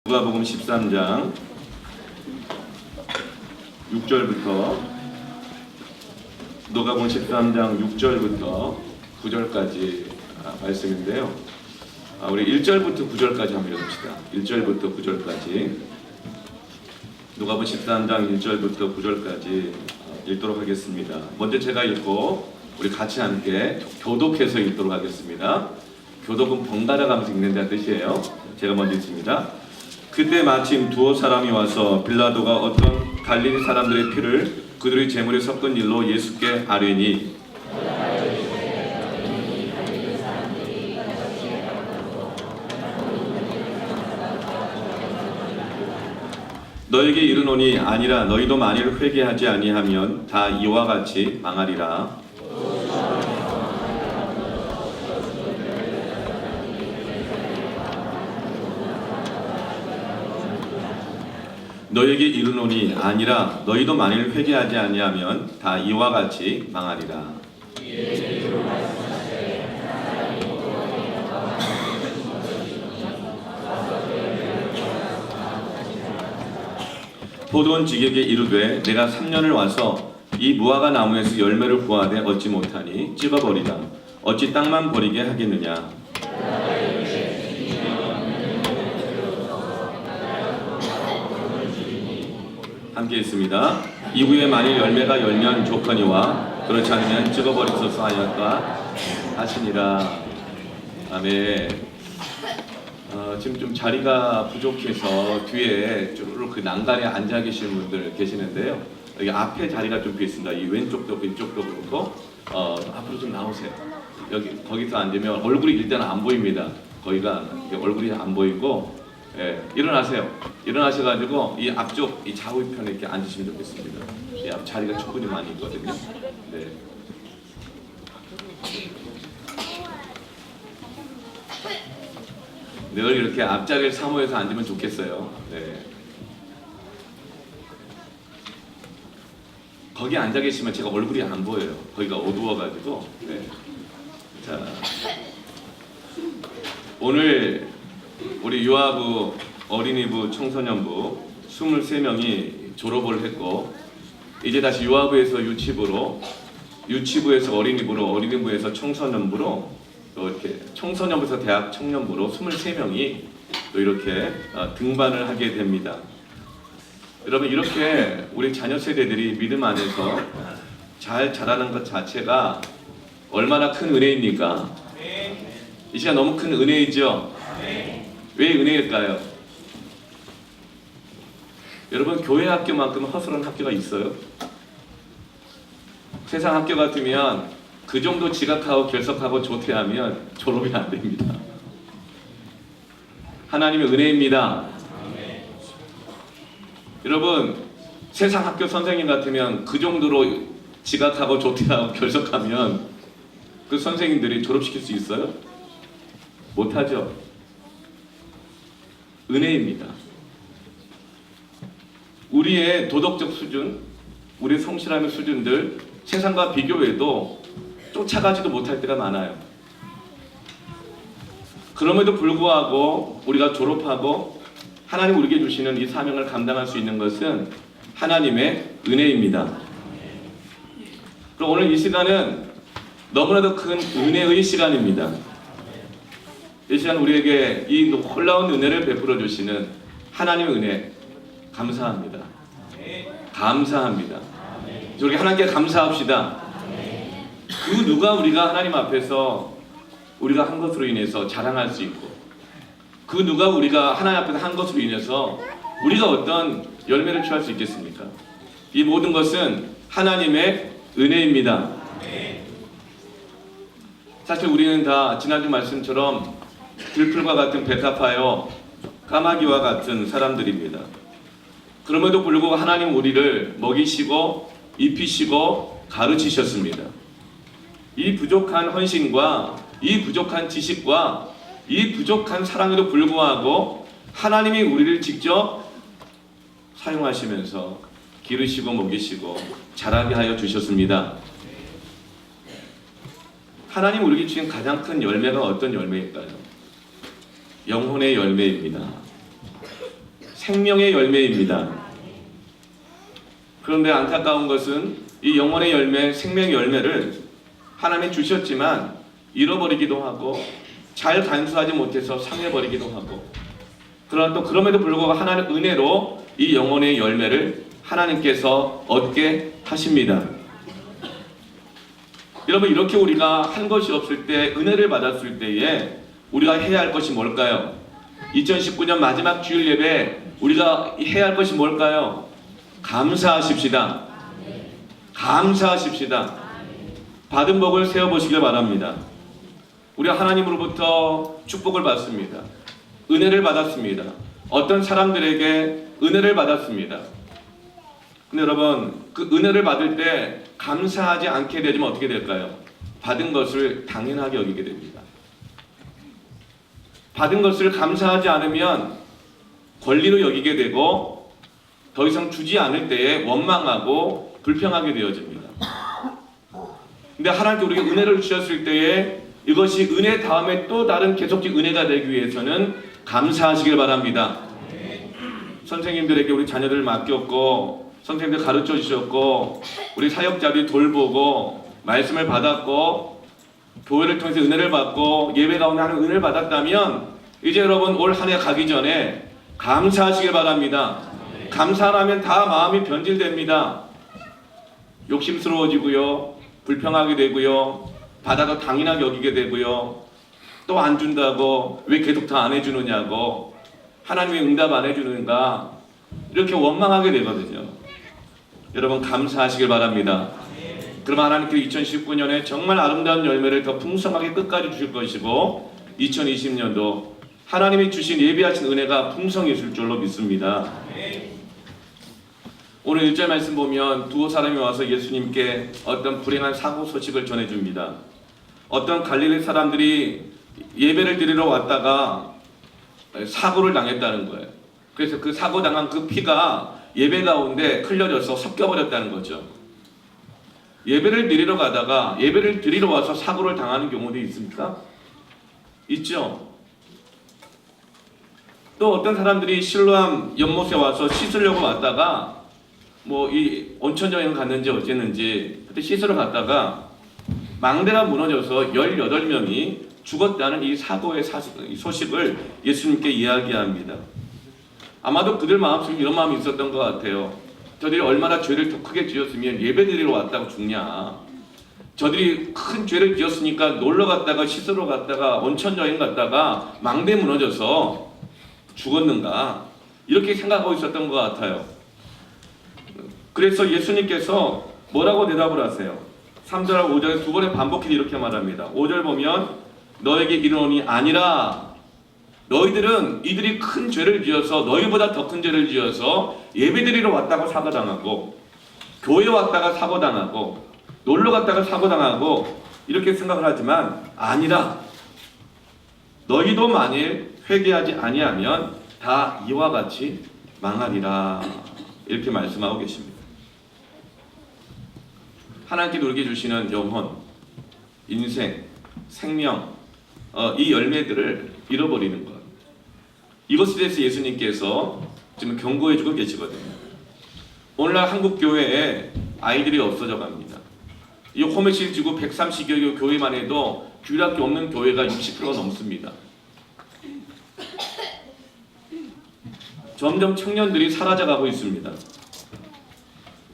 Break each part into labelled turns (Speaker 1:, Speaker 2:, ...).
Speaker 1: 누가복음 13장 6절부터 누가복음 13장 6절부터 9절까지 말씀인데요. 우리 1절부터 9절까지 한번 읽읍시다. 1절부터 9절까지 누가복음 13장 1절부터 9절까지 읽도록 하겠습니다. 먼저 제가 읽고 우리 같이 함께 교독해서 읽도록 하겠습니다. 교독은 번갈아 가면서 읽는다는 뜻이에요. 제가 먼저 읽습니다. 그때 마침 두어 사람이 와서 빌라도가 어떤 갈릴리 사람들의 피를 그들의 제물에 섞은 일로 예수께 아뢰니 너에게 이르노니 아니라 너희도 만일 회개하지 아니하면 다 이와 같이 망하리라. 너에게 이르노니 아니라 너희도 만일 회개하지 아니하면 다 이와 같이 망하리라. 포도원 지객에게 이르되 내가 3년을 와서 이 무화과 나무에서 열매를 구하되 얻지 못하니 찍어버리라. 어찌 땅만 버리게 하겠느냐. 함께 있습니다. 이후에 만일 열매가 열면 좋거니와 그렇지 않으면 찍어버리소서 하였다 하시니라. 아멘. 지금 좀 자리가 부족해서 뒤에 쭉 그 난간에 앉아 계시는 분들 계시는데요. 여기 앞에 자리가 좀 비었습니다. 이 왼쪽도 왼쪽도 그렇고 앞으로 좀 나오세요. 여기 거기서 앉으면 얼굴이 일단 안 보입니다. 거기가 얼굴이 안 보이고. 일어나세요. 일어나셔가지고 이 앞쪽 이 좌우편에 이렇게 앉으시면 좋겠습니다. 이 앞 자리가 충분히 많이 있거든요. 네. 늘 이렇게 앞자리를 사모해서 앉으면 좋겠어요. 네. 거기 앉아 계시면 제가 얼굴이 안 보여요. 거기가 어두워가지고. 네. 자, 오늘 우리 유아부, 어린이부, 청소년부 23명이 졸업을 했고 이제 다시 유아부에서 유치부로, 유치부에서 어린이부로, 어린이부에서 청소년부로 또 이렇게 청소년부에서 대학 청년부로 23명이 또 이렇게 등반을 하게 됩니다. 여러분 이렇게 우리 자녀 세대들이 믿음 안에서 잘 자라는 것 자체가 얼마나 큰 은혜입니까? 이 시간 너무 큰 은혜이죠? 왜 은혜일까요? 여러분 교회 학교만큼 허술한 학교가 있어요? 세상 학교 같으면 그 정도 지각하고 결석하고 조퇴하면 졸업이 안 됩니다. 하나님의 은혜입니다. 여러분 세상 학교 선생님 같으면 그 정도로 지각하고 조퇴하고 결석하면 그 선생님들이 졸업시킬 수 있어요? 못하죠. 은혜입니다. 우리의 도덕적 수준, 우리의 성실함의 수준들 세상과 비교해도 쫓아가지도 못할 때가 많아요. 그럼에도 불구하고 우리가 졸업하고 하나님 우리에게 주시는 이 사명을 감당할 수 있는 것은 하나님의 은혜입니다. 그럼 오늘 이 시간은 너무나도 큰 은혜의 시간입니다. 이 시간 우리에게 이 놀라운 은혜를 베풀어 주시는 하나님의 은혜 감사합니다. 감사합니다. 우리 하나님께 감사합시다. 그 누가 우리가 하나님 앞에서 우리가 한 것으로 인해서 자랑할 수 있고 그 누가 우리가 하나님 앞에서 한 것으로 인해서 우리가 어떤 열매를 취할 수 있겠습니까? 이 모든 것은 하나님의 은혜입니다. 사실 우리는 다 지난주 말씀처럼 들풀과 같은 백합하여 까마귀와 같은 사람들입니다. 그럼에도 불구하고 하나님 우리를 먹이시고 입히시고 가르치셨습니다. 이 부족한 헌신과 이 부족한 지식과 이 부족한 사랑에도 불구하고 하나님이 우리를 직접 사용하시면서 기르시고 먹이시고 자라게 하여 주셨습니다. 하나님 우리에게 주신 가장 큰 열매가 어떤 열매일까요? 영혼의 열매입니다. 생명의 열매입니다. 그런데 안타까운 것은 이 영혼의 열매, 생명의 열매를 하나님이 주셨지만 잃어버리기도 하고 잘 간수하지 못해서 상해버리기도 하고, 그러나 또 그럼에도 불구하고 하나님의 은혜로 이 영혼의 열매를 하나님께서 얻게 하십니다. 여러분, 이렇게 우리가 한 것이 없을 때, 은혜를 받았을 때에 우리가 해야 할 것이 뭘까요? 2019년 마지막 주일 예배 우리가 해야 할 것이 뭘까요? 감사하십시다. 감사하십시다. 받은 복을 세어보시길 바랍니다. 우리가 하나님으로부터 축복을 받습니다. 은혜를 받았습니다. 어떤 사람들에게 은혜를 받았습니다. 근데 여러분, 그 은혜를 받을 때 감사하지 않게 되면 어떻게 될까요? 받은 것을 당연하게 여기게 됩니다. 받은 것을 감사하지 않으면 권리로 여기게 되고 더 이상 주지 않을 때에 원망하고 불평하게 되어집니다. 근데 하나님께 우리에게 은혜를 주셨을 때에 이것이 은혜 다음에 또 다른 계속적 은혜가 되기 위해서는 감사하시길 바랍니다. 선생님들에게 우리 자녀들을 맡겼고, 선생님들 가르쳐 주셨고, 우리 사역자들이 돌보고 말씀을 받았고, 교회를 통해서 은혜를 받고 예배 가운데 하는 은혜를 받았다면 이제 여러분 올 한 해 가기 전에 감사하시길 바랍니다. 감사하면 다 마음이 변질됩니다. 욕심스러워지고요, 불평하게 되고요, 받아도 당연하게 여기게 되고요, 또 안 준다고 왜 계속 다 안 해주느냐고, 하나님의 응답 안 해주는가, 이렇게 원망하게 되거든요. 여러분, 감사하시길 바랍니다. 그러면 하나님께서 2019년에 정말 아름다운 열매를 더 풍성하게 끝까지 주실 것이고 2020년도 하나님이 주신 예비하신 은혜가 풍성해질 줄로 믿습니다. 오늘 1절 말씀 보면 두 사람이 와서 예수님께 어떤 불행한 사고 소식을 전해줍니다. 어떤 갈릴리 사람들이 예배를 드리러 왔다가 사고를 당했다는 거예요. 그래서 그 사고 당한 그 피가 예배 가운데 흘려져서 섞여버렸다는 거죠. 예배를 드리러 가다가 예배를 드리러 와서 사고를 당하는 경우도 있습니까? 있죠. 또 어떤 사람들이 실로암 연못에 와서 씻으려고 왔다가 뭐 이 온천 여행 갔는지 어쨌는지 그때 씻으러 갔다가 망대가 무너져서 18명이 죽었다는 이 사고의 소식을 예수님께 이야기합니다. 아마도 그들 마음속에 이런 마음이 있었던 것 같아요. 저들이 얼마나 죄를 더 크게 지었으면 예배드리러 왔다고 죽냐. 저들이 큰 죄를 지었으니까 놀러 갔다가 씻으러 갔다가 온천 여행 갔다가 망대 무너져서 죽었는가. 이렇게 생각하고 있었던 것 같아요. 그래서 예수님께서 뭐라고 대답을 하세요? 3절하고 5절에 두 번에 반복해서 이렇게 말합니다. 5절 보면 너에게 이르노니 아니라 너희들은 이들이 큰 죄를 지어서 너희보다 더 큰 죄를 지어서 예배드리러 왔다가 사고당하고 교회 왔다가 사고당하고 놀러 갔다가 사고당하고 이렇게 생각을 하지만 아니라 너희도 만일 회개하지 아니하면 다 이와 같이 망하리라 이렇게 말씀하고 계십니다. 하나님께 우리에게 주시는 영혼, 인생, 생명 이 열매들을 잃어버리는 것, 이것에 대해서 예수님께서 지금 경고해주고 계시거든요. 오늘날 한국 교회에 아이들이 없어져 갑니다. 이 호메실 지구 130여 개 교회만 해도 규율학교 없는 교회가 60%가 넘습니다. 점점 청년들이 사라져가고 있습니다.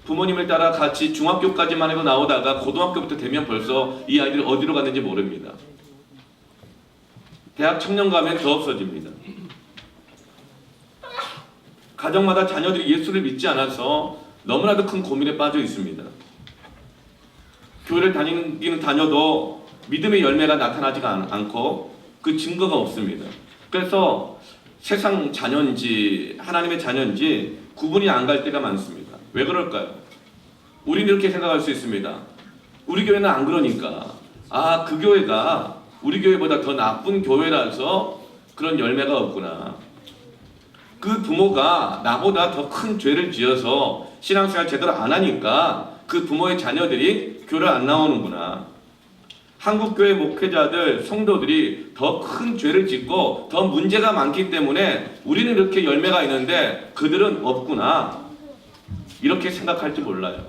Speaker 1: 부모님을 따라 같이 중학교까지만 해도 나오다가 고등학교부터 되면 벌써 이 아이들이 어디로 갔는지 모릅니다. 대학 청년 가면 더 없어집니다. 가정마다 자녀들이 예수를 믿지 않아서 너무나도 큰 고민에 빠져 있습니다. 교회를 다니기는 다녀도 믿음의 열매가 나타나지가 않고 그 증거가 없습니다. 그래서 세상 자녀인지 하나님의 자녀인지 구분이 안 갈 때가 많습니다. 왜 그럴까요? 우리는 이렇게 생각할 수 있습니다. 우리 교회는 안 그러니까 그 교회가 우리 교회보다 더 나쁜 교회라서 그런 열매가 없구나. 그 부모가 나보다 더 큰 죄를 지어서 신앙생활 제대로 안 하니까 그 부모의 자녀들이 교회를 안 나오는구나. 한국교회 목회자들, 성도들이 더 큰 죄를 짓고 더 문제가 많기 때문에 우리는 이렇게 열매가 있는데 그들은 없구나, 이렇게 생각할지 몰라요.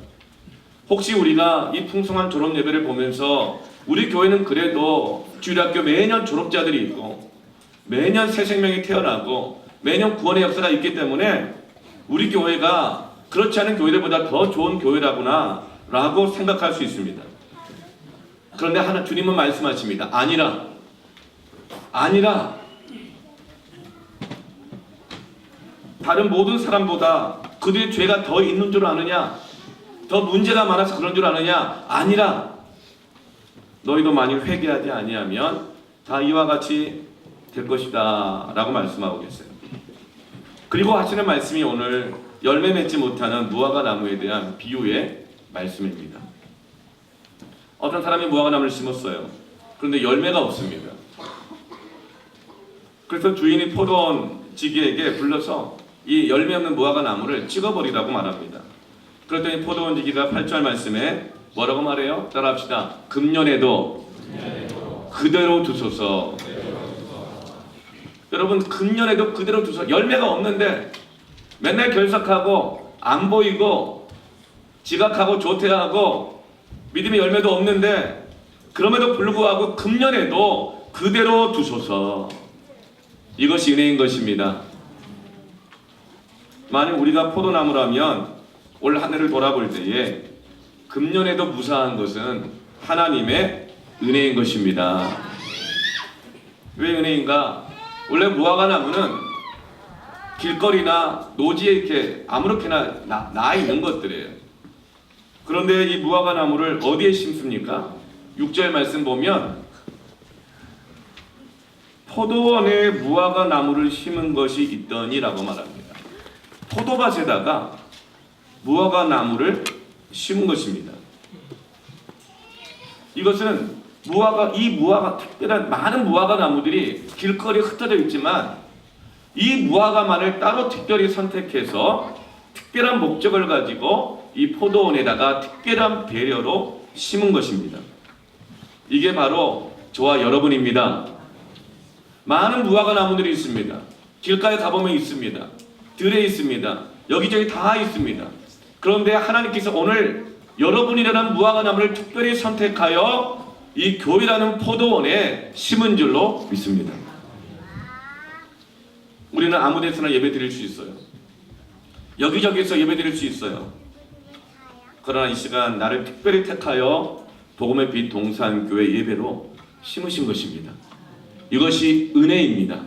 Speaker 1: 혹시 우리가 이 풍성한 졸업 예배를 보면서 우리 교회는 그래도 주일학교 매년 졸업자들이 있고 매년 새 생명이 태어나고 매년 구원의 역사가 있기 때문에 우리 교회가 그렇지 않은 교회들보다 더 좋은 교회라구나 라고 생각할 수 있습니다. 그런데 하나 주님은 말씀하십니다. 아니라 다른 모든 사람보다 그들의 죄가 더 있는 줄 아느냐, 더 문제가 많아서 그런 줄 아느냐. 아니라 너희도 만일 회개하지 아니하면 다 이와 같이 될 것이다 라고 말씀하고 계세요. 그리고 하시는 말씀이 오늘 열매 맺지 못하는 무화과 나무에 대한 비유의 말씀입니다. 어떤 사람이 무화과 나무를 심었어요. 그런데 열매가 없습니다. 그래서 주인이 포도원지기에게 불러서 이 열매 없는 무화과 나무를 찍어버리라고 말합니다. 그랬더니 포도원지기가 8절 말씀에 뭐라고 말해요? 따라합시다. 금년에도 그대로 두소서. 여러분, 금년에도 그대로 두소서. 열매가 없는데 맨날 결석하고 안 보이고 지각하고 조퇴하고 믿음의 열매도 없는데 그럼에도 불구하고 금년에도 그대로 두소서. 이것이 은혜인 것입니다. 만약 우리가 포도나무라면 올 한 해를 돌아볼 때에 금년에도 무사한 것은 하나님의 은혜인 것입니다. 왜 은혜인가? 원래 무화과 나무는 길거리나 노지에 이렇게 아무렇게나 나 있는 것들이에요. 그런데 이 무화과 나무를 어디에 심습니까? 6절 말씀 보면 포도원에 무화과 나무를 심은 것이 있더니라고 말합니다. 포도밭에다가 무화과 나무를 심은 것입니다. 이것은 무화과 특별한 많은 무화과 나무들이 길거리에 흩어져 있지만 이 무화과만을 따로 특별히 선택해서 특별한 목적을 가지고 이 포도원에다가 특별한 배려로 심은 것입니다. 이게 바로 저와 여러분입니다. 많은 무화과 나무들이 있습니다. 길가에 가보면 있습니다. 들에 있습니다. 여기저기 다 있습니다. 그런데 하나님께서 오늘 여러분이라는 무화과 나무를 특별히 선택하여 이 교회라는 포도원에 심은 줄로 믿습니다. 우리는 아무 데서나 예배 드릴 수 있어요. 여기저기서 예배 드릴 수 있어요. 그러나 이 시간 나를 특별히 택하여 복음의 빛 동산교회 예배로 심으신 것입니다. 이것이 은혜입니다.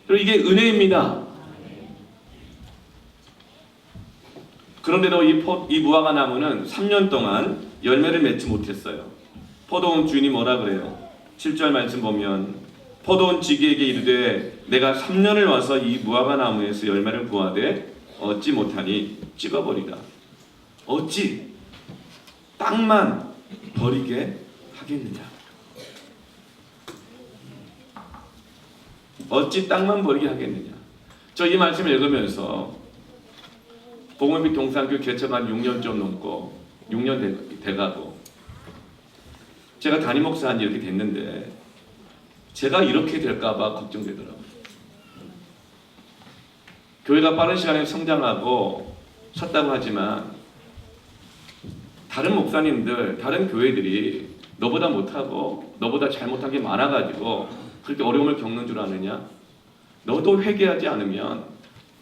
Speaker 1: 그리고 이게 은혜입니다. 그런데도 이 무화과 나무는 3년 동안 열매를 맺지 못했어요. 포도원 주인이 뭐라 그래요? 7절 말씀 보면 포도원 지기에게 이르되 내가 3년을 와서 이 무화과 나무에서 열매를 구하되 얻지 못하니 찍어버리라. 어찌 땅만 버리게 하겠느냐? 어찌 땅만 버리게 하겠느냐? 저 이 말씀을 읽으면서 복음의 빛 동산교회 개척한 6년 좀 넘고 6년 돼가고 제가 담임 목사 한 지 이렇게 됐는데 제가 이렇게 될까봐 걱정되더라고요. 교회가 빠른 시간에 성장하고 섰다고 하지만 다른 목사님들, 다른 교회들이 너보다 못하고 너보다 잘못한 게 많아가지고 그렇게 어려움을 겪는 줄 아느냐? 너도 회개하지 않으면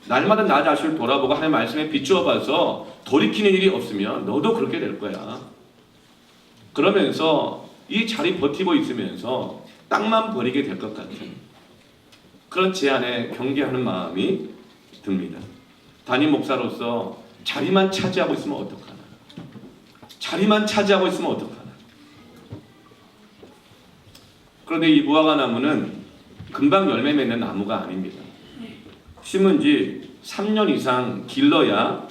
Speaker 1: 날마다 나 자신을 돌아보고 하나님의 말씀에 비추어 봐서 돌이키는 일이 없으면 너도 그렇게 될 거야. 그러면서 이 자리 버티고 있으면서 땅만 버리게 될 것 같은 그런 제안에 경계하는 마음이 듭니다. 담임 목사로서 자리만 차지하고 있으면 어떡하나? 자리만 차지하고 있으면 어떡하나? 그런데 이 무화과 나무는 금방 열매 맺는 나무가 아닙니다. 심은 지 3년 이상 길러야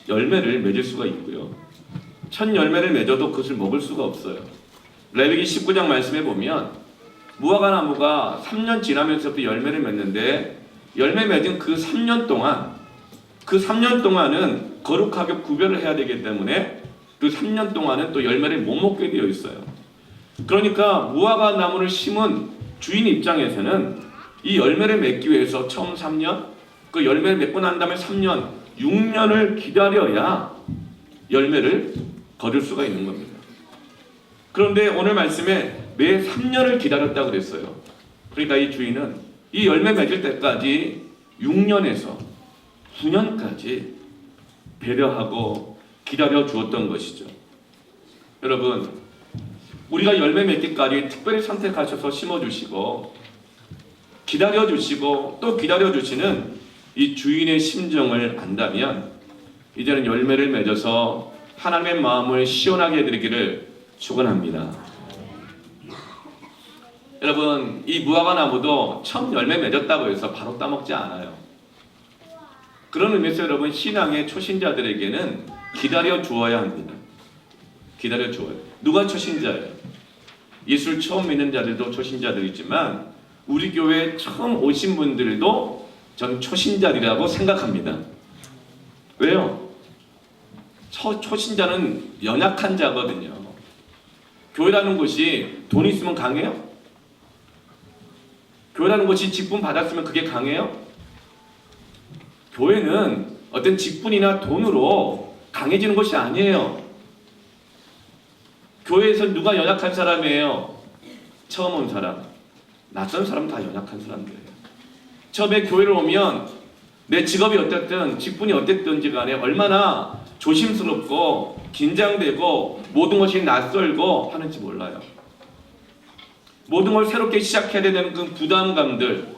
Speaker 1: 열매를 맺을 수가 있고요. 첫 열매를 맺어도 그것을 먹을 수가 없어요. 레위기 19장 말씀에 보면 무화과 나무가 3년 지나면서부터 열매를 맺는데 열매 맺은 그 3년 동안은 거룩하게 구별을 해야 되기 때문에 그 3년 동안은 또 열매를 못 먹게 되어 있어요. 그러니까 무화과 나무를 심은 주인 입장에서는 이 열매를 맺기 위해서 처음 3년, 그 열매를 맺고 난 다음에 3년, 6년을 기다려야 열매를 거둘 수가 있는 겁니다. 그런데 오늘 말씀에 매 3년을 기다렸다고 그랬어요. 그러니까 이 주인은 이 열매 맺을 때까지 6년에서 9년까지 배려하고 기다려 주었던 것이죠. 여러분, 우리가 열매 맺기까지 특별히 선택하셔서 심어주시고 기다려주시고 또 기다려주시는 이 주인의 심정을 안다면 이제는 열매를 맺어서 하나님의 마음을 시원하게 해드리기를 축원합니다. 여러분, 이 무화과 나무도 처음 열매 맺었다고 해서 바로 따먹지 않아요. 그런 의미에서 여러분, 신앙의 초신자들에게는 기다려 주어야 합니다. 기다려 주어요. 누가 초신자예요? 예수를 처음 믿는 자들도 초신자들이지만 우리 교회에 처음 오신 분들도 저는 초신자들이라고 생각합니다. 왜요? 초신자는 연약한 자거든요. 교회라는 곳이 돈 있으면 강해요? 교회라는 곳이 직분 받았으면 그게 강해요? 교회는 어떤 직분이나 돈으로 강해지는 것이 아니에요. 교회에서 누가 연약한 사람이에요? 처음 온 사람. 낯선 사람 다 연약한 사람들이에요. 처음에 교회를 오면 내 직업이 어쨌든 직분이 어땠든지 간에 얼마나 조심스럽고 긴장되고 모든 것이 낯설고 하는지 몰라요. 모든 걸 새롭게 시작해야 되는 그 부담감들,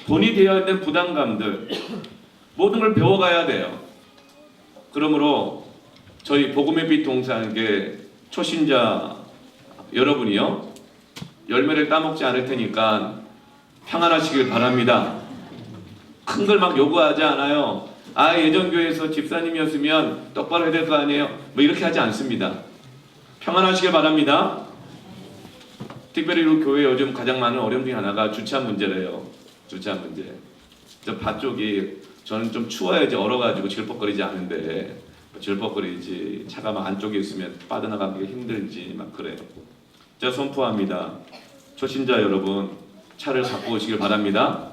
Speaker 1: 돈이 되어야 되는 부담감들, 모든 걸 배워가야 돼요. 그러므로 저희 복음의 빛 동산계 초신자 여러분이요, 열매를 따먹지 않을 테니까 평안하시길 바랍니다. 큰 걸 막 요구하지 않아요. 아, 예전 교회에서 집사님이었으면 똑바로 해야 될 거 아니에요? 뭐 이렇게 하지 않습니다. 평안하시길 바랍니다. 특별히 우리 교회 요즘 가장 많은 어려움 중에 하나가 주차 문제래요. 주차 문제. 저 밭 쪽이 저는 좀 추워야지 얼어가지고 질퍽거리지 않은데 질퍽거리지, 차가 막 안쪽에 있으면 빠져나가기 힘들지 막 그래요. 제가 선포합니다. 초신자 여러분, 차를 갖고 오시길 바랍니다.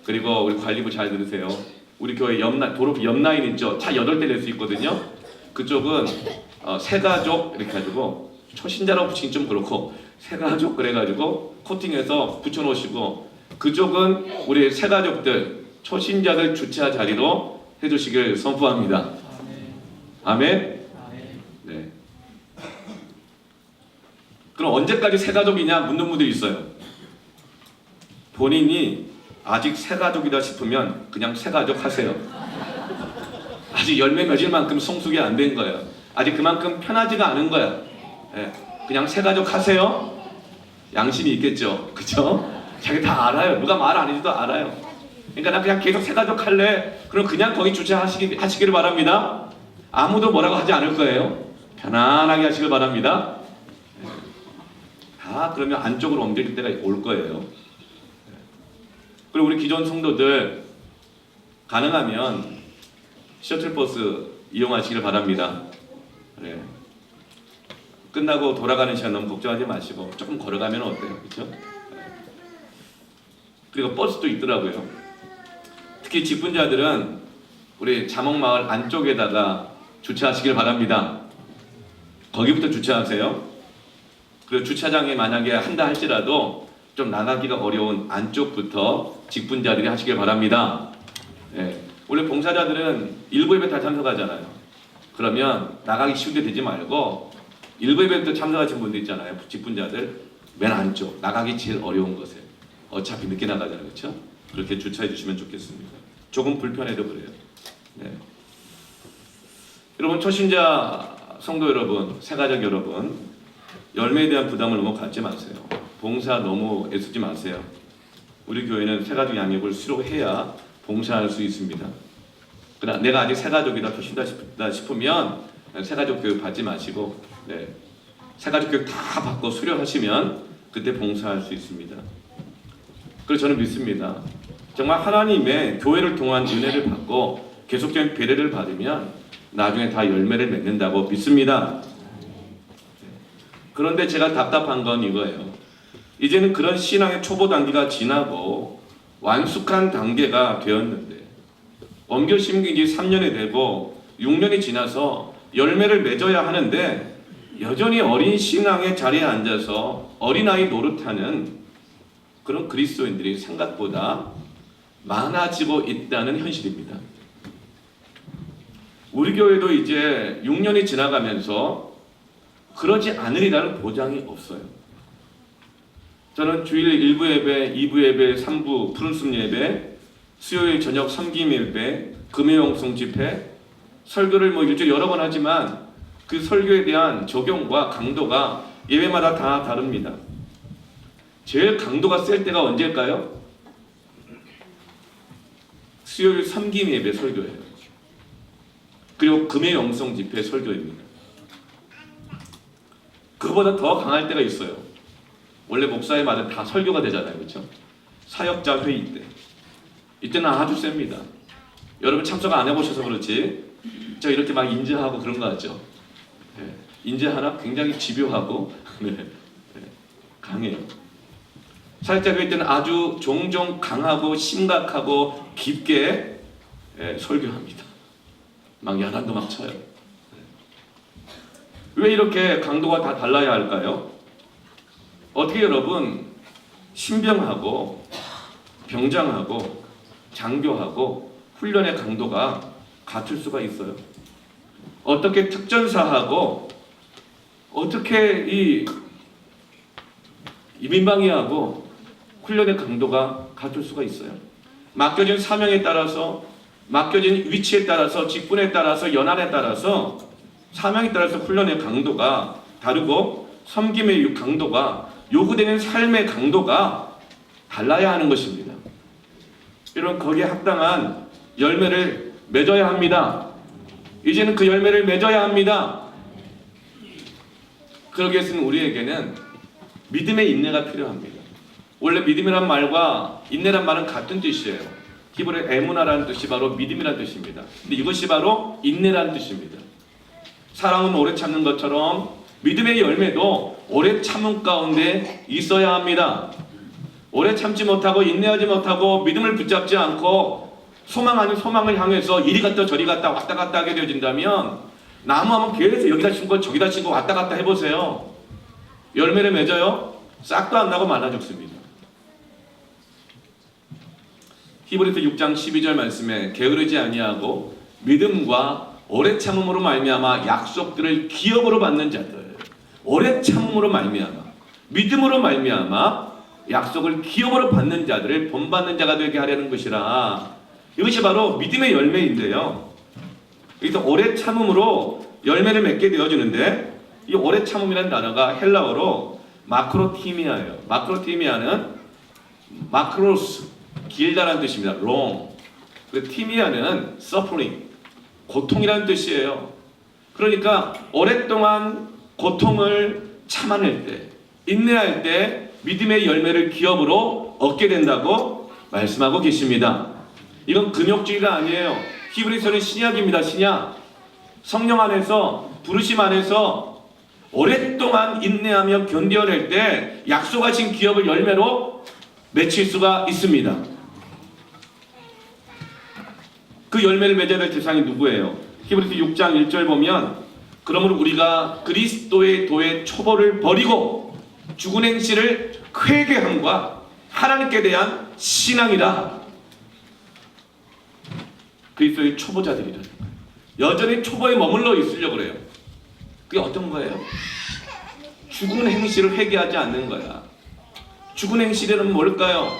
Speaker 1: 그리고 우리 관리부 잘 들으세요. 우리 교회 도로 옆 라인 있죠? 차 8대 낼 수 있거든요. 그쪽은 새가족 이렇게 가지고, 초신자라고 붙이긴 좀 그렇고 새가족 그래가지고 코팅해서 붙여놓으시고, 그쪽은 우리 새가족들 초신자들 주차 자리로 해주시길 선포합니다. 아멘. 네. 그럼 언제까지 새가족이냐 묻는 분들이 있어요. 본인이 아직 새가족이다 싶으면 그냥 새가족 하세요. 아직 열매 맺을 만큼 성숙이 안 된 거예요. 아직 그만큼 편하지가 않은 거야. 네. 그냥 새가족 하세요. 양심이 있겠죠. 그쵸? 자기 다 알아요. 누가 말 안 해줘도 알아요. 그러니까 나 그냥 계속 새가족 할래. 그럼 그냥 거기 주차하시기를 바랍니다. 아무도 뭐라고 하지 않을 거예요. 편안하게 하시길 바랍니다. 다 그러면 안쪽으로 옮길 때가 올 거예요. 그리고 우리 기존 성도들 가능하면 셔틀버스 이용하시길 바랍니다. 네. 끝나고 돌아가는 시간 너무 걱정하지 마시고 조금 걸어가면 어때요? 그렇죠? 그리고 버스도 있더라고요. 특히 직분자들은 우리 자목마을 안쪽에다가 주차하시길 바랍니다. 거기부터 주차하세요. 그리고 주차장에 만약에 한다 할지라도 좀 나가기가 어려운 안쪽부터 직분자들이 하시길 바랍니다. 네. 원래 봉사자들은 일부 예배 다 참석하잖아요. 그러면 나가기 쉬운데 되지 말고 일부 예배부터 참석하신 분들 있잖아요. 직분자들 맨 안쪽 나가기 제일 어려운 곳에 어차피 늦게 나가잖아요. 그렇죠? 그렇게 주차해 주시면 좋겠습니다. 조금 불편해도 그래요. 네. 여러분, 초신자 성도 여러분, 새가족 여러분, 열매에 대한 부담을 너무 갖지 마세요. 봉사 너무 애쓰지 마세요. 우리 교회는 새가족 양육을 수료해야 봉사할 수 있습니다. 그러나 내가 아직 새가족이다 초신자다 싶으면 새가족 교육 받지 마시고, 네, 새가족 교육 다 받고 수료하시면 그때 봉사할 수 있습니다. 그래서 저는 믿습니다. 정말 하나님의 교회를 통한 은혜를 받고 계속적인 배려를 받으면 나중에 다 열매를 맺는다고 믿습니다. 그런데 제가 답답한 건 이거예요. 이제는 그런 신앙의 초보 단계가 지나고 완숙한 단계가 되었는데 엄교 심기 이제 3년이 되고 6년이 지나서 열매를 맺어야 하는데 여전히 어린 신앙의 자리에 앉아서 어린아이 노릇하는 그런 그리스도인들이 생각보다 많아지고 있다는 현실입니다. 우리 교회도 이제 6년이 지나가면서 그러지 않으리라는 보장이 없어요. 저는 주일 1부 예배, 2부 예배, 3부 푸른숲 예배, 수요일 저녁 섬김 예배, 금요영성 집회, 설교를 일주일에 여러 번 하지만 그 설교에 대한 적용과 강도가 예배마다 다 다릅니다. 제일 강도가 셀 때가 언제일까요? 수요일 섬김 예배 설교예요. 그리고 금요영성 집회 설교입니다. 그보다 더 강할 때가 있어요. 원래 목사의 말은 다 설교가 되잖아요. 그렇죠? 사역자 회의 때. 이때는 아주 셉니다. 여러분 참석 안 해보셔서 그렇지 저 이렇게 막 인제하고 그런 거 같죠? 네. 인제하나 굉장히 집요하고 네. 강해요. 사역자 회의 때는 아주 종종 강하고 심각하고 깊게 설교합니다. 막 야단도 막 쳐요. 왜 이렇게 강도가 다 달라야 할까요? 어떻게 여러분 신병하고 병장하고 장교하고 훈련의 강도가 같을 수가 있어요? 어떻게 특전사하고 어떻게 이 민방위하고 훈련의 강도가 같을 수가 있어요? 맡겨진 사명에 따라서 맡겨진 위치에 따라서 직분에 따라서 연한에 따라서 사명에 따라서 훈련의 강도가 다르고 섬김의 강도가 요구되는 삶의 강도가 달라야 하는 것입니다. 여러분 거기에 합당한 열매를 맺어야 합니다. 이제는 그 열매를 맺어야 합니다. 그러기 위해서는 우리에게는 믿음의 인내가 필요합니다. 원래 믿음이란 말과 인내란 말은 같은 뜻이에요. 히브리 에무나라는 뜻이 바로 믿음이라는 뜻입니다. 근데 이것이 바로 인내라는 뜻입니다. 사랑은 오래 참는 것처럼 믿음의 열매도 오래 참음 가운데 있어야 합니다. 오래 참지 못하고 인내하지 못하고 믿음을 붙잡지 않고 소망 아닌 소망을 향해서 이리 갔다 저리 갔다 왔다 갔다 하게 되어진다면 나무 한번 계속 여기다 심고 저기다 심고 왔다 갔다 해보세요. 열매를 맺어요? 싹도 안 나고 말라 죽습니다. 히브리서 6장 12절 말씀에 게으르지 아니하고 믿음과 오래 참음으로 말미암아 약속들을 기업으로 받는 자들, 오래 참음으로 말미암아 믿음으로 말미암아 약속을 기업으로 받는 자들을 본받는 자가 되게 하려는 것이라. 이것이 바로 믿음의 열매인데요. 여기서 오래 참음으로 열매를 맺게 되어주는데 이 오래 참음이라는 단어가 헬라어로 마크로티미아예요. 마크로티미아는 마크로스 길다라는 뜻입니다. long. 그리고 티미아는 suffering, 고통이라는 뜻이에요. 그러니까 오랫동안 고통을 참아낼 때, 인내할 때 믿음의 열매를 기업으로 얻게 된다고 말씀하고 계십니다. 이건 금욕주의가 아니에요. 히브리서는 신약입니다. 신약. 성령 안에서 부르심 안에서 오랫동안 인내하며 견뎌낼 때 약속하신 기업을 열매로 맺힐 수가 있습니다. 그 열매를 맺어야 될 대상이 누구예요? 히브리서 6장 1절 보면 그러므로 우리가 그리스도의 도의 초보를 버리고 죽은 행실을 회개함과 하나님께 대한 신앙이라. 그리스도의 초보자들이라는 거예요. 여전히 초보에 머물러 있으려고 그래요. 그게 어떤 거예요? 죽은 행실을 회개하지 않는 거야. 죽은 행실은 뭘까요?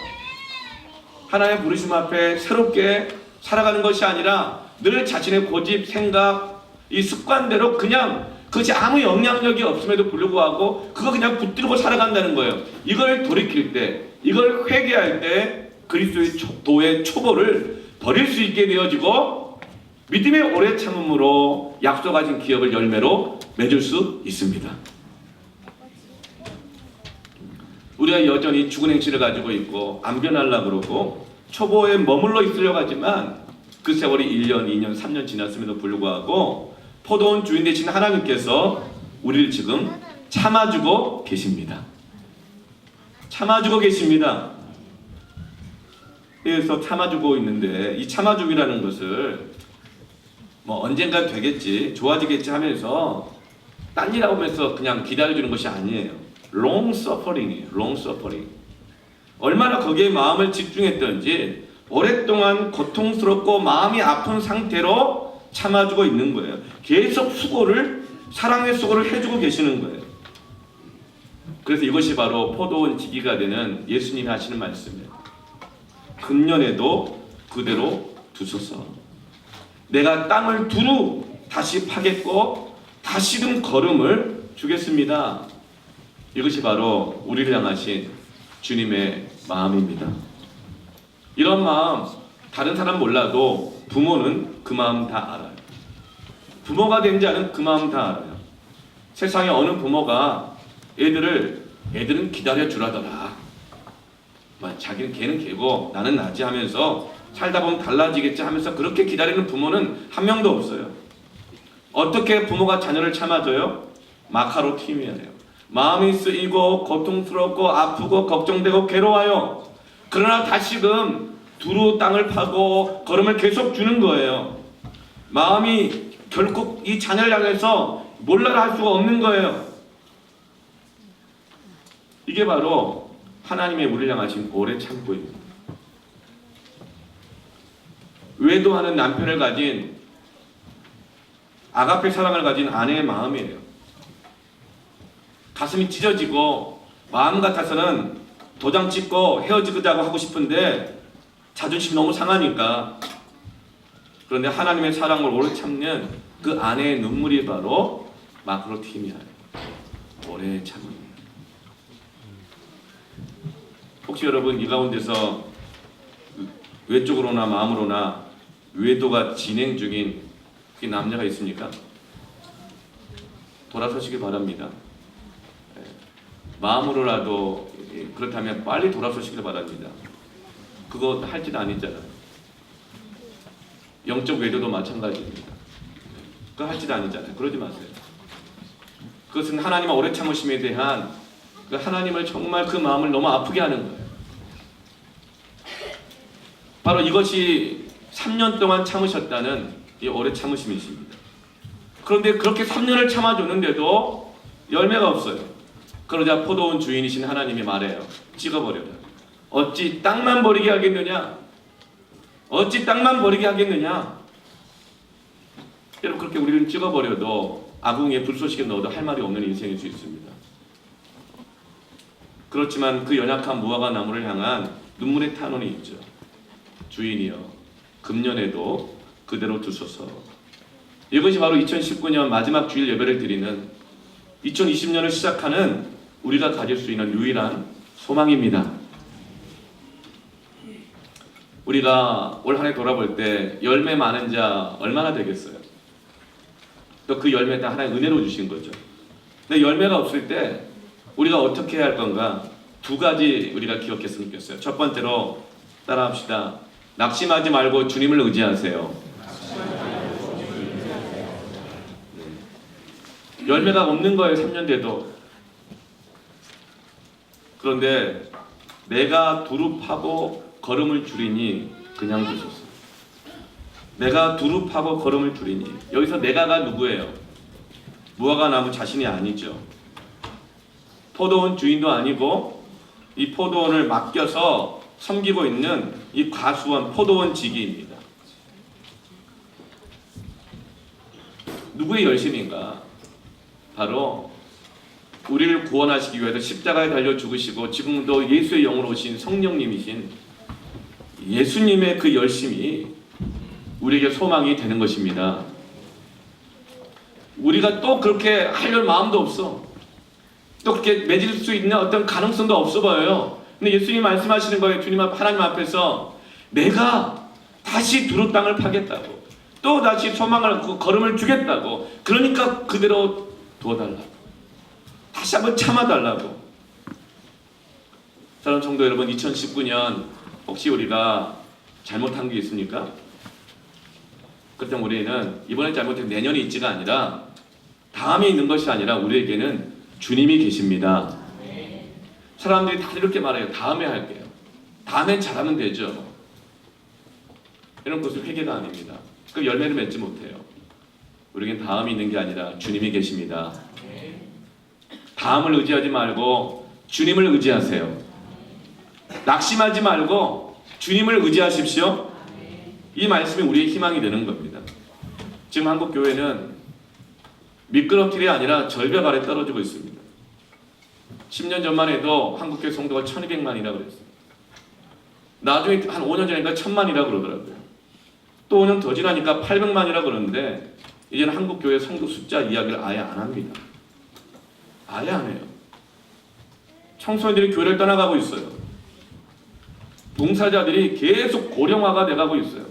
Speaker 1: 하나님의 부르심 앞에 새롭게 살아가는 것이 아니라 늘 자신의 고집, 생각, 이 습관대로 그냥 그것이 아무 영향력이 없음에도 불구하고 그거 그냥 붙들고 살아간다는 거예요. 이걸 돌이킬 때, 이걸 회개할 때 그리스도의 도의 초보를 버릴 수 있게 되어지고 믿음의 오래 참음으로 약속하신 기업을 열매로 맺을 수 있습니다. 우리가 여전히 죽은 행실을 가지고 있고 안 변하려고 그러고 초보에 머물러 있으려고 하지만 그 세월이 1년, 2년, 3년 지났음에도 불구하고 포도원 주인 되신 하나님께서 우리를 지금 참아주고 계십니다. 참아주고 계십니다. 그래서 참아주고 있는데 이 참아줌이라는 것을 뭐 언젠가 되겠지, 좋아지겠지 하면서 딴 일 하면서 그냥 기다려주는 것이 아니에요. long suffering이에요. long suffering. 얼마나 거기에 마음을 집중했던지 오랫동안 고통스럽고 마음이 아픈 상태로 참아주고 있는 거예요. 계속 수고를, 사랑의 수고를 해주고 계시는 거예요. 그래서 이것이 바로 포도원 지기가 되는 예수님이 하시는 말씀이에요. 금년에도 그대로 두소서. 내가 땅을 두루 다시 파겠고 다시금 걸음을 주겠습니다. 이것이 바로 우리를 향하신 주님의 마음입니다. 이런 마음 다른 사람 몰라도 부모는 그 마음 다 알아요. 부모가 된 자는 그 마음 다 알아요. 세상에 어느 부모가 애들은 기다려 주라더라. 자기는 걔는 걔고 나는 나지 하면서 살다 보면 달라지겠지 하면서 그렇게 기다리는 부모는 한 명도 없어요. 어떻게 부모가 자녀를 참아줘요? 마카로티미아예요. 마음이 쓰이고 고통스럽고 아프고 걱정되고 괴로워요. 그러나 다시금 두루 땅을 파고 걸음을 계속 주는 거예요. 마음이 결국 이 자녀를 향해서 몰라라 할 수가 없는 거예요. 이게 바로 하나님의 우리를 향하신 오래 참고입니다. 외도하는 남편을 가진 아가페 사랑을 가진 아내의 마음이에요. 가슴이 찢어지고 마음 같아서는 도장 찍고 헤어지자고 하고 싶은데 자존심 너무 상하니까. 그런데 하나님의 사랑을 오래 참는 그 아내의 눈물이 바로 마크로티미아예요. 오래 참은. 혹시 여러분 이 가운데서 외적으로나 마음으로나 외도가 진행 중인 남자가 있습니까? 돌아서시기 바랍니다. 마음으로라도 그렇다면 빨리 돌아서시길 바랍니다. 그거 할 짓 아니잖아요. 영적 외도도 마찬가지입니다. 그거 할 짓 아니잖아요. 그러지 마세요. 그것은 하나님의 오래 참으심에 대한 그 하나님을 정말 그 마음을 너무 아프게 하는 거예요. 바로 이것이 3년 동안 참으셨다는 이 오래 참으심이십니다. 그런데 그렇게 3년을 참아줬는데도 열매가 없어요. 그러자 포도원 주인이신 하나님이 말해요. 찍어버려라. 어찌 땅만 버리게 하겠느냐? 어찌 땅만 버리게 하겠느냐? 여러분 그렇게 우리는 찍어버려도 아궁이에 불쏘시개 넣어도 할 말이 없는 인생일 수 있습니다. 그렇지만 그 연약한 무화과 나무를 향한 눈물의 탄원이 있죠. 주인이여 금년에도 그대로 두소서. 이것이 바로 2019년 마지막 주일 예배를 드리는 2020년을 시작하는 우리가 가질 수 있는 유일한 소망입니다. 우리가 올 한 해 돌아볼 때 열매 많은 자 얼마나 되겠어요? 또 그 열매 다 하나의 은혜로 주신 거죠. 근데 열매가 없을 때 우리가 어떻게 해야 할 건가? 두 가지 우리가 기억했으면 좋겠어요. 첫 번째로 따라합시다. 낙심하지 말고 주님을 의지하세요. 열매가 없는 거예요. 3년 돼도. 그런데 내가 두루 파고 걸음을 줄이니 그냥 두소서. 내가 두루 파고 걸음을 줄이니. 여기서 내가가 누구예요? 무화과 나무 자신이 아니죠. 포도원 주인도 아니고 이 포도원을 맡겨서 섬기고 있는 이 과수원 포도원 지기입니다. 누구의 열심인가? 바로 우리를 구원하시기 위해서 십자가에 달려 죽으시고 지금도 예수의 영으로 오신 성령님이신 예수님의 그 열심이 우리에게 소망이 되는 것입니다. 우리가 또 그렇게 하려는 마음도 없어. 또 그렇게 맺을 수 있는 어떤 가능성도 없어 보여요. 근데 예수님이 말씀하시는 거예요. 주님 앞 하나님 앞에서 내가 다시 두루 땅을 파겠다고, 또 다시 소망을 걸음을 주겠다고. 그러니까 그대로 두어달라고, 다시 한번 참아달라고. 사랑하는 성도 여러분, 2019년 혹시 우리가 잘못한 게 있습니까? 그렇다면 우리는 이번에 잘못한 내년이 있지가 아니라 다음에 있는 것이 아니라 우리에게는 주님이 계십니다. 사람들이 다 이렇게 말해요. 다음에 할게요. 다음엔 잘하면 되죠. 이런 것은 회개가 아닙니다. 그 열매를 맺지 못해요. 우리에겐 다음이 있는 게 아니라 주님이 계십니다. 다음을 의지하지 말고 주님을 의지하세요. 낙심하지 말고 주님을 의지하십시오. 이 말씀이 우리의 희망이 되는 겁니다. 지금 한국 교회는 미끄럼틀이 아니라 절벽 아래 떨어지고 있습니다. 10년 전만 해도 한국교회 성도가 1200만이라고 그랬어요. 나중에 한 5년 전이니까 1000만이라고 그러더라고요. 또 5년 더 지나니까 800만이라고 그러는데 이제는 한국교회 성도 숫자 이야기를 아예 안 합니다. 아예 안 해요. 청소년들이 교회를 떠나가고 있어요. 봉사자들이 계속 고령화가 돼가고 있어요.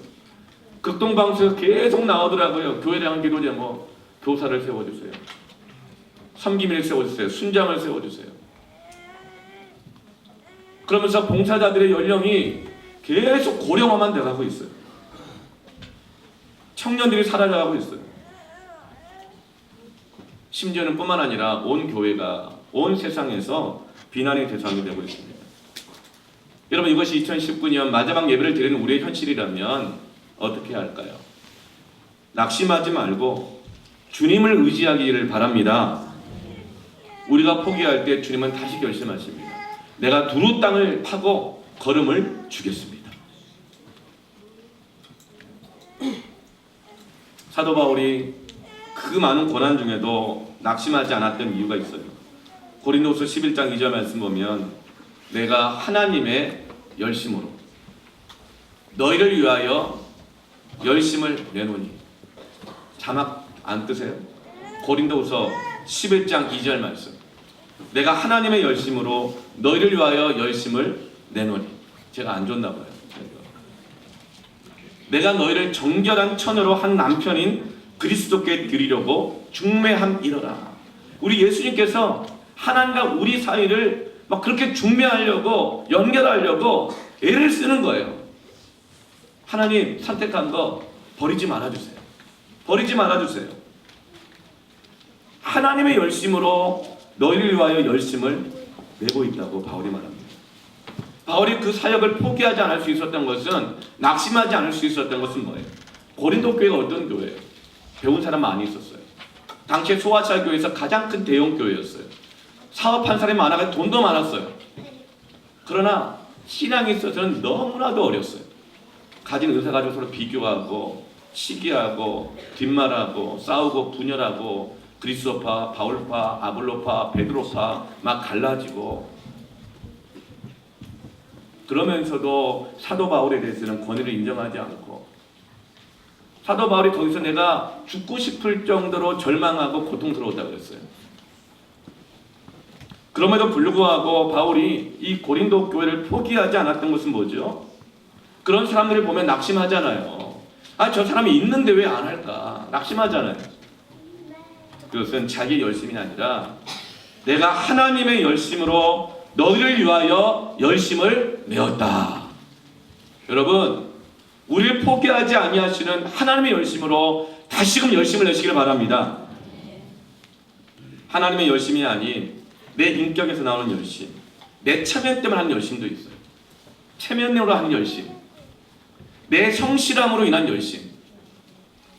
Speaker 1: 극동방송에서 계속 나오더라고요. 교회에 대한 기도 제목, 교사를 세워주세요. 섬김인을 세워주세요. 순장을 세워주세요. 그러면서 봉사자들의 연령이 계속 고령화만 돼가고 있어요. 청년들이 사라져가고 있어요. 심지어는 뿐만 아니라 온 교회가 온 세상에서 비난의 대상이 되고 있습니다. 여러분, 이것이 2019년 마지막 예배를 드리는 우리의 현실이라면 어떻게 할까요? 낙심하지 말고 주님을 의지하기를 바랍니다. 우리가 포기할 때 주님은 다시 결심하십니다. 내가 두루 땅을 파고 걸음을 주겠습니다. 사도 바울이 그 많은 고난 중에도 낙심하지 않았던 이유가 있어요. 고린도후서 11장 2절 말씀 보면 내가 하나님의 열심으로 너희를 위하여 열심을 내노니. 자막 안 뜨세요? 고린도후서 11장 2절 말씀. 내가 하나님의 열심으로 너희를 위하여 열심을 내노니. 제가 안 줬나 봐요. 내가 너희를 정결한 처녀로 한 남편인 그리스도께 드리려고 중매함이러라. 우리 예수님께서 하나님과 우리 사이를 막 그렇게 중매하려고 연결하려고 애를 쓰는 거예요. 하나님 선택한 거 버리지 말아주세요. 버리지 말아주세요. 하나님의 열심으로 너희를 위하여 열심을 내고 있다고 바울이 말합니다. 바울이 그 사역을 포기하지 않을 수 있었던 것은, 낙심하지 않을 수 있었던 것은 뭐예요? 고린도 교회가 어떤 교회예요? 배운 사람 많이 있었어요. 당시에 소아시아 교회에서 가장 큰 대형 교회였어요. 사업한 사람이 많아서 돈도 많았어요. 그러나 신앙에 있어서는 너무나도 어렸어요. 가진 의사 가지고 서로 비교하고 시기하고 뒷말하고 싸우고 분열하고 그리스도파, 바울파, 아볼로파, 베드로파 막 갈라지고, 그러면서도 사도 바울에 대해서는 권위를 인정하지 않고, 사도 바울이 거기서 내가 죽고 싶을 정도로 절망하고 고통스러웠다고 그랬어요. 그럼에도 불구하고 바울이 이 고린도 교회를 포기하지 않았던 것은 뭐죠? 그런 사람들을 보면 낙심하잖아요. 아, 저 사람이 있는데 왜 안 할까? 낙심하잖아요. 그것은 자기의 열심이 아니라 내가 하나님의 열심으로 너희를 위하여 열심을 내었다. 여러분, 우리를 포기하지 아니하시는 하나님의 열심으로 다시금 열심을 내시길 바랍니다. 하나님의 열심이 아닌 내 인격에서 나오는 열심, 내 체면 때문에 하는 열심도 있어요. 체면으로 하는 열심, 내 성실함으로 인한 열심,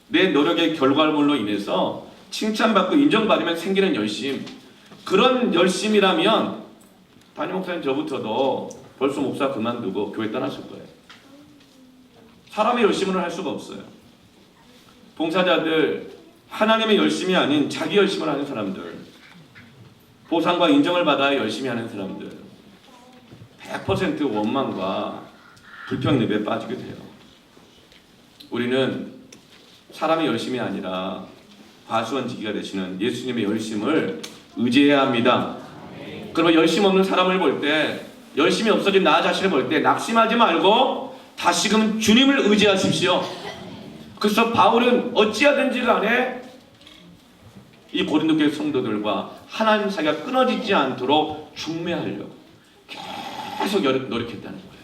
Speaker 1: 내 노력의 결과물로 인해서 칭찬받고 인정받으면 생기는 열심, 그런 열심이라면 담임 목사님 저부터도 벌써 목사 그만두고 교회 떠났을 거예요. 사람의 열심으로는 할 수가 없어요. 봉사자들, 하나님의 열심이 아닌 자기 열심을 하는 사람들, 보상과 인정을 받아야 열심히 하는 사람들, 100% 원망과 불평립에 빠지게 돼요. 우리는 사람의 열심이 아니라 과수원지기가 되시는 예수님의 열심을 의지해야 합니다. 그러면 열심 없는 사람을 볼 때, 열심이 없어진 나 자신을 볼 때 낙심하지 말고 다시금 주님을 의지하십시오. 그래서 바울은 어찌하든지 간에 이 고린도 교회 성도들과 하나님 사이가 끊어지지 않도록 중매하려고 계속 노력했다는 거예요.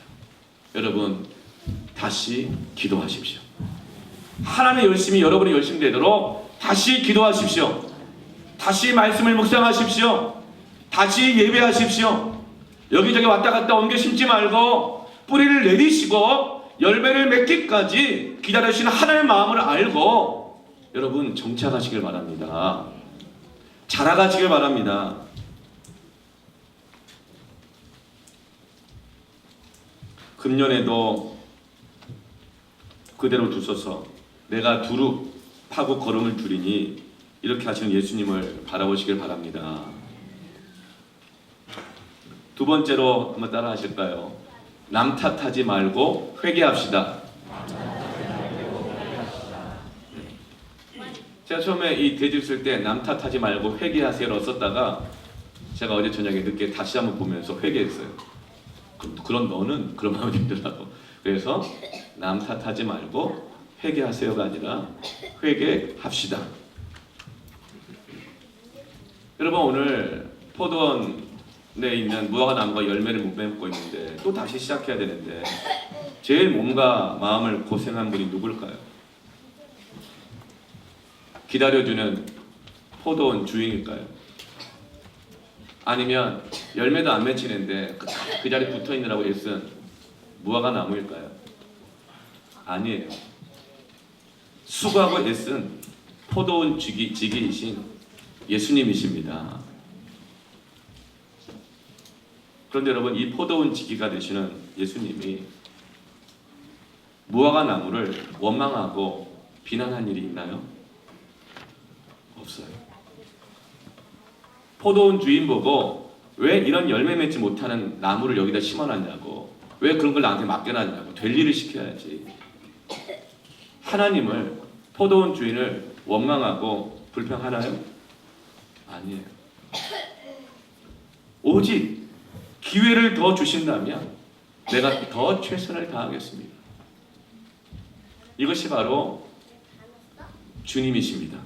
Speaker 1: 여러분, 다시 기도하십시오. 하나님의 열심이 여러분의 열심이 되도록 다시 기도하십시오. 다시 말씀을 묵상하십시오. 다시 예배하십시오. 여기저기 왔다 갔다 옮겨 심지 말고 뿌리를 내리시고 열매를 맺기까지 기다리시는 하나님의 마음을 알고 여러분 정착하시길 바랍니다. 자라가시길 바랍니다. 금년에도 그대로 두소서 내가 두루 파고 걸음을 두리니 이렇게 하시는 예수님을 바라보시길 바랍니다. 두 번째로 한번 따라 하실까요? 남 탓하지 말고 회개합시다. 제가 처음에 이 대집 쓸 때 남 탓하지 말고 회개하세요로 썼다가 제가 어제 저녁에 늦게 다시 한번 보면서 회개했어요. 그런 너는 그런 마음이 들더라고. 그래서 남 탓하지 말고 회개하세요가 아니라 회개합시다. 여러분 오늘 포도원에 있는 무화과 나무가 열매를 못 맺고 있는데 또 다시 시작해야 되는데 제일 몸과 마음을 고생한 분이 누굴까요? 기다려주는 포도원 주인일까요? 아니면 열매도 안 맺히는데 그 자리에 붙어있느라고 애쓴 무화과 나무일까요? 아니에요. 수고하고 애쓴 포도원 지기이신 예수님이십니다. 그런데 여러분 이 포도원 지기가 되시는 예수님이 무화과 나무를 원망하고 비난한 일이 있나요? 없어요. 포도원 주인 보고 왜 이런 열매 맺지 못하는 나무를 여기다 심어놨냐고, 왜 그런 걸 나한테 맡겨놨냐고, 될 일을 시켜야지. 하나님을, 포도원 주인을 원망하고 불평하나요? 아니에요. 오직 기회를 더 주신다면 내가 더 최선을 다하겠습니다. 이것이 바로 주님이십니다.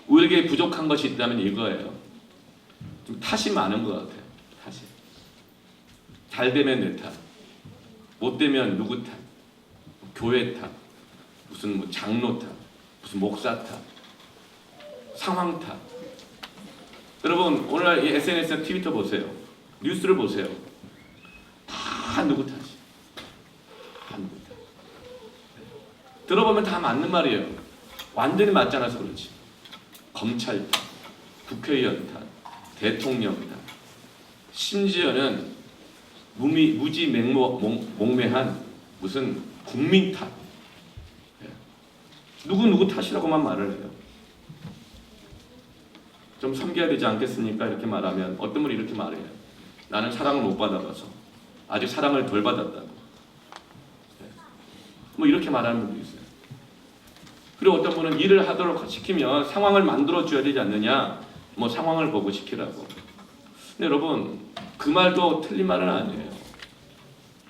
Speaker 1: 우리에게 부족한 것이 있다면 이거예요. 좀 탓이 많은 것 같아요. 탓이. 잘 되면 내 탓, 못 되면 누구 탓, 교회 탓, 무슨 뭐 장로 탓, 무슨 목사 탓, 상황 탓. 여러분 오늘날 이 SNS나 트위터 보세요. 뉴스를 보세요. 다 누구 탓이. 다 누구 탓. 들어보면 다 맞는 말이에요. 완전히 맞지 않아서 그렇지. 검찰 탓, 국회의원 탓, 대통령 탓, 심지어는 무지몽매한 무슨 국민 탓. 누구 탓이라고만 말을 해요. 좀 섬겨야 되지 않겠습니까? 이렇게 말하면 어떤 분이 이렇게 말해요. 나는 사랑을 못 받아봐서 아직 사랑을 덜 받았다고. 뭐 이렇게 말하는 분도 있어요. 그리고 어떤 분은 일을 하도록 시키면 상황을 만들어줘야 되지 않느냐, 뭐 상황을 보고 시키라고. 근데 여러분 그 말도 틀린 말은 아니에요.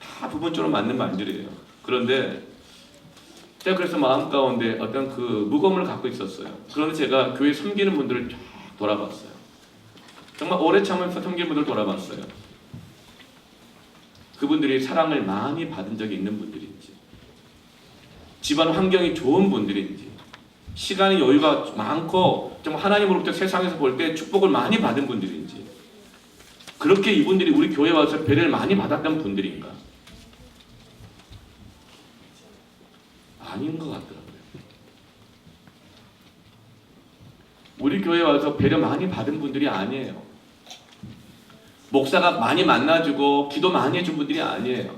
Speaker 1: 다 부분적으로 맞는 말들이에요. 그런데 제가 그래서 마음 가운데 어떤 그 무거움을 갖고 있었어요. 그런데 제가 교회 섬기는 분들을 쫙 돌아봤어요. 정말 오래 참으면서 섬기는 분들 돌아봤어요. 그분들이 사랑을 많이 받은 적이 있는 분들인지, 집안 환경이 좋은 분들인지, 시간이 여유가 많고 좀 하나님으로부터 세상에서 볼 때 축복을 많이 받은 분들인지, 그렇게 이분들이 우리 교회에 와서 배려를 많이 받았던 분들인가? 아닌 것 같더라고요. 우리 교회에 와서 배려 많이 받은 분들이 아니에요. 목사가 많이 만나주고 기도 많이 해준 분들이 아니에요.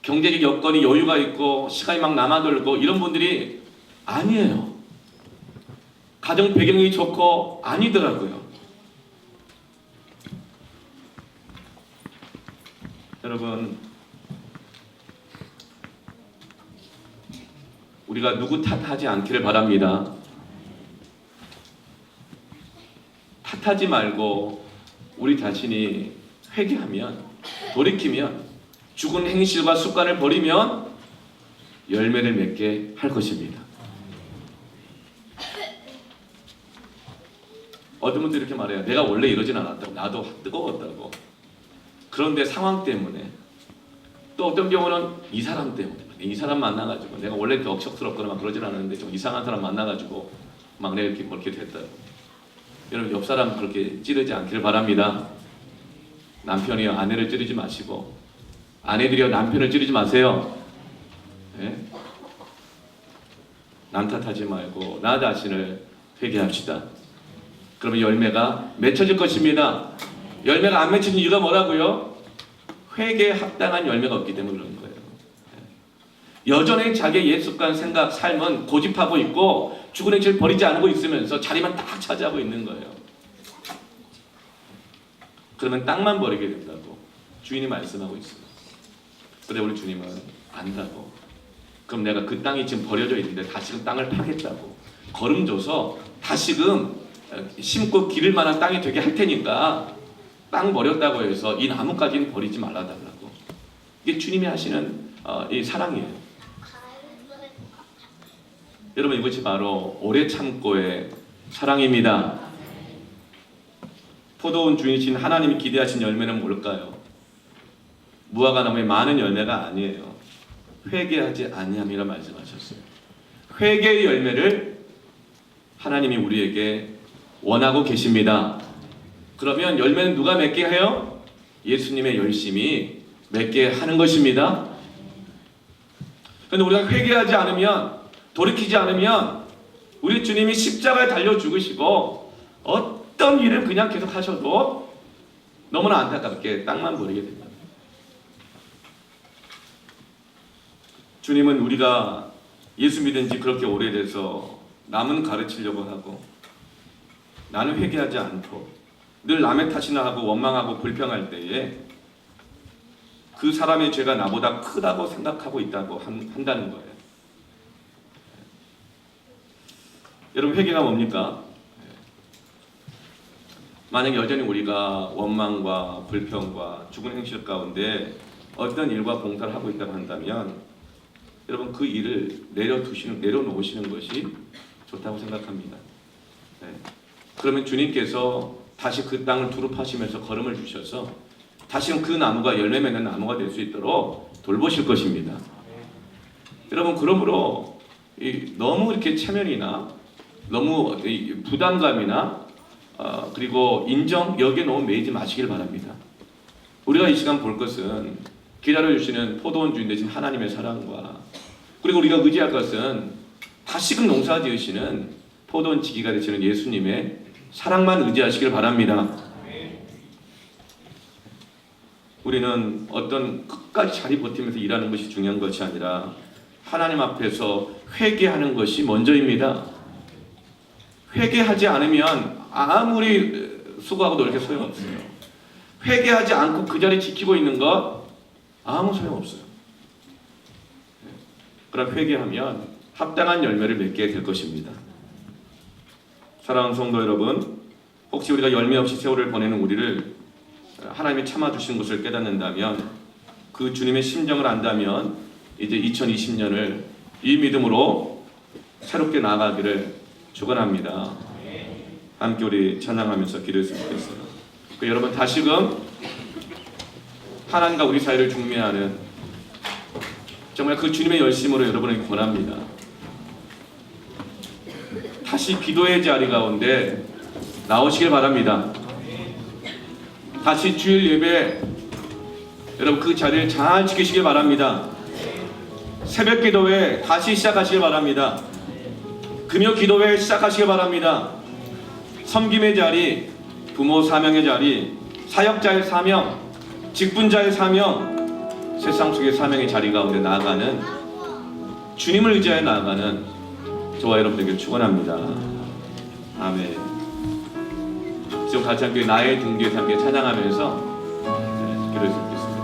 Speaker 1: 경제적 여건이 여유가 있고 시간이 막 남아돌고 이런 분들이 아니에요. 가정 배경이 좋고 아니더라고요. 여러분 우리가 누구 탓하지 않기를 바랍니다. 탓하지 말고 우리 자신이 회개하면, 돌이키면, 죽은 행실과 습관을 버리면 열매를 맺게 할 것입니다. 어떤 분들이 이렇게 말해요. 내가 원래 이러진 않았다고. 나도 뜨거웠다고. 그런데 상황 때문에, 또 어떤 경우는 이 사람 때문에, 이 사람 만나가지고 내가 원래 덕적스럽거나 막 그러진 않았는데 좀 이상한 사람 만나가지고 막 내가 이렇게 됐다고. 여러분 옆 사람 그렇게 찌르지 않기를 바랍니다. 남편이요 아내를 찌르지 마시고 아내들이요 남편을 찌르지 마세요. 예? 남 탓하지 말고 나 자신을 회개합시다. 그러면 열매가 맺혀질 것입니다. 열매가 안 맺히는 이유가 뭐라고요? 회개에 합당한 열매가 없기 때문에 그런 거예요. 여전히 자기의 옛 습관, 생각, 삶은 고집하고 있고 죽은 행실을 버리지 않고 있으면서 자리만 딱 차지하고 있는 거예요. 그러면 땅만 버리게 된다고 주인이 말씀하고 있어요. 그런데 우리 주님은 안다고. 그럼 내가 그 땅이 지금 버려져 있는데 다시금 땅을 파겠다고 거름줘서 다시금 심고 기를 만한 땅이 되게 할 테니까 땅 버렸다고 해서 이 나무까지는 버리지 말아달라고. 이게 주님이 하시는 이 사랑이에요. 여러분 이것이 바로 오래 참고의 사랑입니다. 포도원 주인이신 하나님이 기대하신 열매는 뭘까요? 무화과 나무의 많은 열매가 아니에요. 회개하지 아니함이라 말씀하셨어요. 회개의 열매를 하나님이 우리에게 원하고 계십니다. 그러면 열매는 누가 맺게 해요? 예수님의 열심이 맺게 하는 것입니다. 그런데 우리가 회개하지 않으면, 돌이키지 않으면 우리 주님이 십자가에 달려 죽으시고 어떤 일을 그냥 계속 하셔도 너무나 안타깝게 땅만 버리게 됩니다. 주님은 우리가 예수 믿은 지 그렇게 오래돼서 남은 가르치려고 하고 나는 회개하지 않고 늘 남의 탓이나 하고 원망하고 불평할 때에 그 사람의 죄가 나보다 크다고 생각하고 있다고 한다는 거예요. 여러분 회개가 뭡니까? 만약 여전히 우리가 원망과 불평과 죽은 행실 가운데 어떤 일과 봉사를 하고 있다고 한다면 여러분 그 일을 내려놓으시는 것이 좋다고 생각합니다. 네. 그러면 주님께서 다시 그 땅을 두릅하시면서 걸음을 주셔서 다시금 그 나무가 열매 맺는 나무가 될 수 있도록 돌보실 것입니다. 여러분 그러므로 너무 이렇게 체면이나 너무 부담감이나 그리고 인정 여기에 너무 매이지 마시길 바랍니다. 우리가 이 시간 볼 것은 기다려주시는 포도원 주인 되신 하나님의 사랑과 그리고 우리가 의지할 것은 다시금 농사 지으시는 포도원 지기가 되시는 예수님의 사랑만 의지하시길 바랍니다. 우리는 어떤 끝까지 자리 버티면서 일하는 것이 중요한 것이 아니라 하나님 앞에서 회개하는 것이 먼저입니다. 회개하지 않으면 아무리 수고하고 노력해 소용없어요. 회개하지 않고 그 자리 지키고 있는 것 아무 소용없어요. 그러나 회개하면 합당한 열매를 맺게 될 것입니다. 사랑하는 성도 여러분, 혹시 우리가 열매 없이 세월을 보내는 우리를 하나님이 참아주시는 것을 깨닫는다면 그 주님의 심정을 안다면 이제 2020년을 이 믿음으로 새롭게 나아가기를 축원합니다. 함께 우리 찬양하면서 기도했으면 좋겠어요. 여러분 다시금 하나님과 우리 사이를 중매하는 정말 그 주님의 열심으로 여러분에게 권합니다. 다시 기도의 자리 가운데 나오시길 바랍니다. 다시 주일 예배 여러분 그 자리를 잘 지키시길 바랍니다. 새벽 기도회 다시 시작하시길 바랍니다. 금요 기도회 시작하시길 바랍니다. 섬김의 자리, 부모 사명의 자리, 사역자의 사명, 직분자의 사명, 세상 속의 사명의 자리 가운데 나아가는 주님을 의지하여 나아가는 저와 여러분에게 축원합니다. 아멘. 지금 같이 함께 나의 등뒤에서 함께 찬양하면서 기도했습니다.